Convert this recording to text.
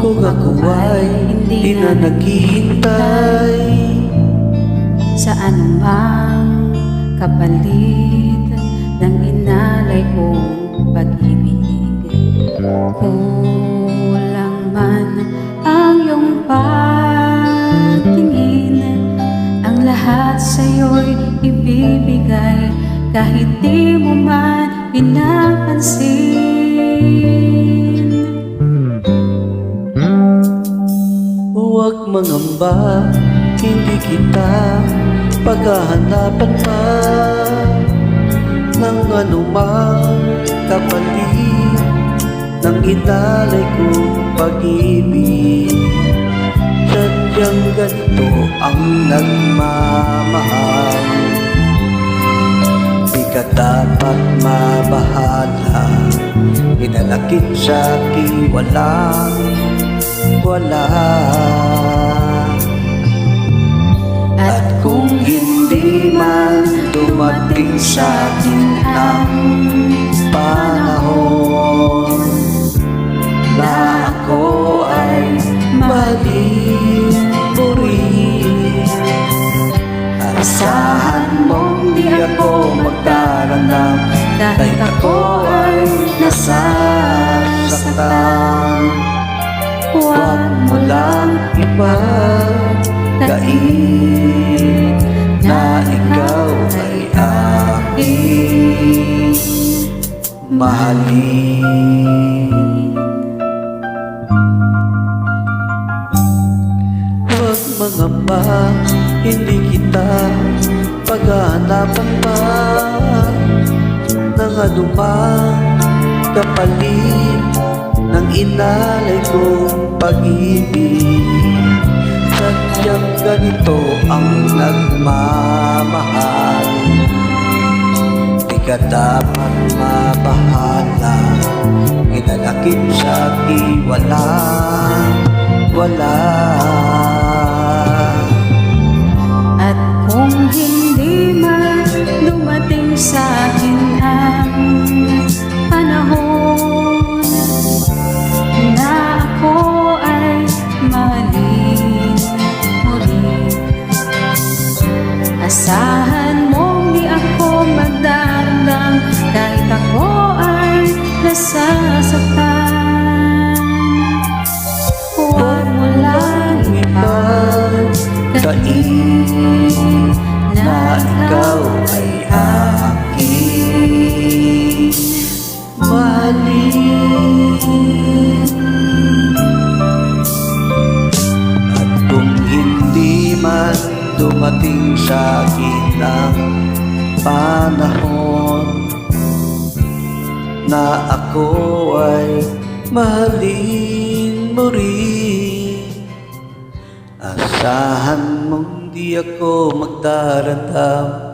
kung ako ay hindi na naghihintay sa anumang kapalit ng inalay kong pag-ibig. Kulang man ang iyong pagtingin, ang lahat sa'yo'y ibibigay kahit di mo man pinapansin. Huwag mangamba, hindi kita paghahanapan pa ng anumang kapalit ng inalay kong pag-ibig. Sadyang ganito ang nagmamahal, di ka dapat mabahala, inalakit sa akin wala. At kung hindi man dumating sa akin ang panahon na ako ay mahalin mo rin, asahan mong di ako magdaranas kahit ako ay nasasaktan. Huwag mo lang ipagkait na ikaw ay aking mahalin. Huwag mangamba, hindi kita paghahanapan pa ng anumang kapalit ng inalay kong pag-ibig. Sadyang ganito ang nagmamahal, di ka dapat mabahala, inalakit sa akin wala. At kung hindi man dumating sa akin ang panahon na ako ay mahalin mo rin, asahan mong di ako magdamdam kahit ako ay nasasaktan. Huwag mo lang ipagkait na ikaw ay aking mahalin. At kung hindi man dumating sa akin ang panahon na ako ay mahalin mo rin, asahan mong di ako magdaranas